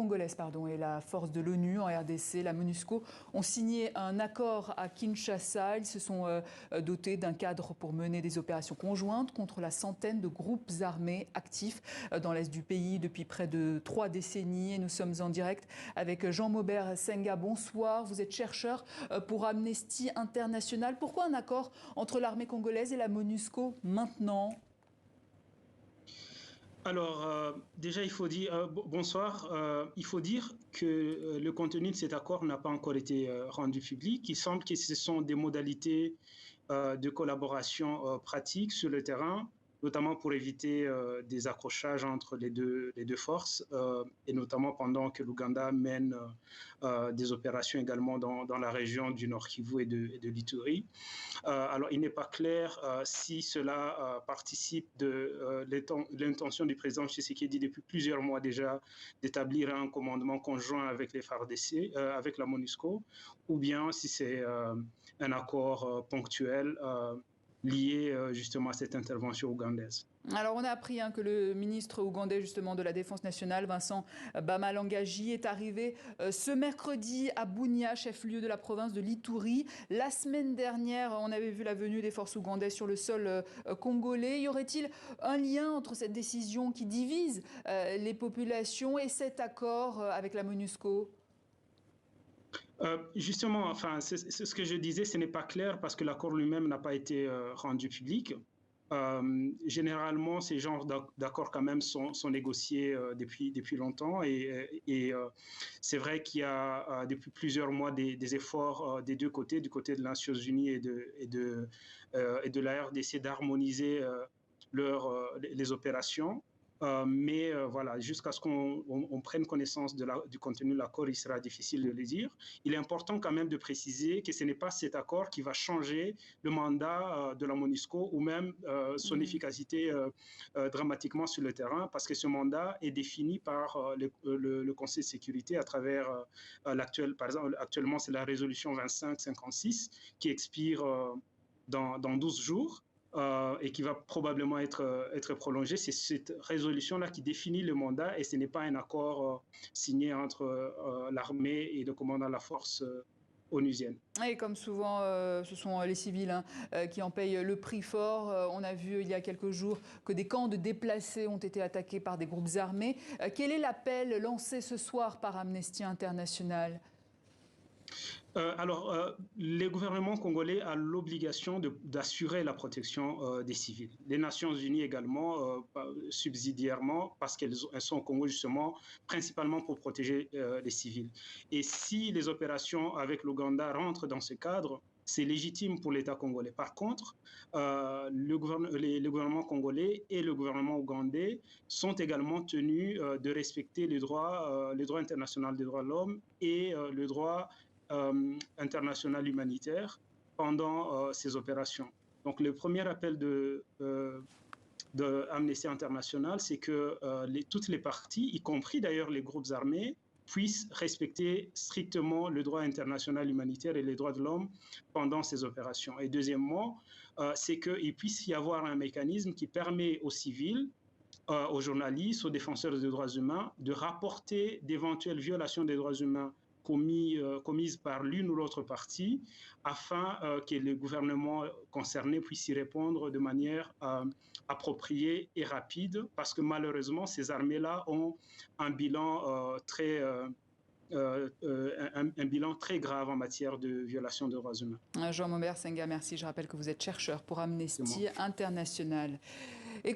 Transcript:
congolaise et la force de l'ONU en RDC, la MONUSCO, ont signé un accord à Kinshasa. Ils se sont dotés d'un cadre pour mener des opérations conjointes contre la centaine de groupes armés actifs dans l'est du pays depuis près de 3 décennies. Et nous sommes en direct avec Jean Maubert Senga. Bonsoir, vous êtes chercheur pour Amnesty International. Pourquoi un accord entre l'armée congolaise et la MONUSCO maintenant ? Alors, déjà, il faut dire, bonsoir, il faut dire que le contenu de cet accord n'a pas encore été rendu public. Il semble que ce sont des modalités de collaboration pratiques sur le terrain, notamment pour éviter des accrochages entre les deux forces, et notamment pendant que l'Ouganda mène des opérations également dans la région du Nord Kivu et de l'Ituri. Alors, il n'est pas clair si cela participe de l'intention du président Tshisekedi depuis plusieurs mois déjà d'établir un commandement conjoint avec les FARDC, avec la MONUSCO, ou bien si c'est un accord ponctuel lié justement à cette intervention ougandaise. Alors on a appris que le ministre ougandais justement de la Défense nationale, Vincent Bamalangaji, est arrivé ce mercredi à Bunia, chef-lieu de la province de l'Ituri. La semaine dernière, on avait vu la venue des forces ougandaises sur le sol congolais. Y aurait-il un lien entre cette décision qui divise les populations et cet accord avec la MONUSCO ? Justement, enfin, c'est ce que je disais, ce n'est pas clair parce que l'accord lui-même n'a pas été rendu public. Généralement, ces genres d'accords quand même sont négociés depuis longtemps et c'est vrai qu'il y a depuis plusieurs mois des efforts des deux côtés, du côté de les Nations Unies et de la RDC d'harmoniser les opérations. Mais voilà, jusqu'à ce qu'on prenne connaissance du contenu de l'accord, il sera difficile de le dire. Il est important quand même de préciser que ce n'est pas cet accord qui va changer le mandat de la MONUSCO ou même son efficacité dramatiquement sur le terrain, parce que ce mandat est défini par le Conseil de sécurité à travers par exemple, actuellement, c'est la résolution 2556 qui expire dans 12 jours. Et qui va probablement être prolongée. C'est cette résolution-là qui définit le mandat et ce n'est pas un accord signé entre l'armée et le commandant de la force onusienne. Et comme souvent, ce sont les civils qui en payent le prix fort. On a vu il y a quelques jours que des camps de déplacés ont été attaqués par des groupes armés. Quel est l'appel lancé ce soir par Amnesty International ? Alors, le gouvernement congolais a l'obligation d'assurer la protection des civils. Les Nations Unies également, subsidiairement, parce qu'elles sont au Congo justement, principalement pour protéger les civils. Et si les opérations avec l'Ouganda rentrent dans ce cadre, c'est légitime pour l'État congolais. Par contre, le gouvernement congolais et le gouvernement ougandais sont également tenus de respecter le droit international des droits de l'homme et le droit international humanitaire pendant ces opérations. Donc le premier appel de Amnesty International, c'est que toutes les parties, y compris d'ailleurs les groupes armés, puissent respecter strictement le droit international humanitaire et les droits de l'homme pendant ces opérations. Et deuxièmement, c'est qu'il puisse y avoir un mécanisme qui permet aux civils, aux journalistes, aux défenseurs des droits humains, de rapporter d'éventuelles violations des droits humains commises par l'une ou l'autre partie, afin que le gouvernement concerné puisse y répondre de manière appropriée et rapide, parce que malheureusement, ces armées-là ont un bilan un bilan très grave en matière de violation des droits humains. Jean Maubert Senga, merci. Je rappelle que vous êtes chercheur pour Amnesty International. Et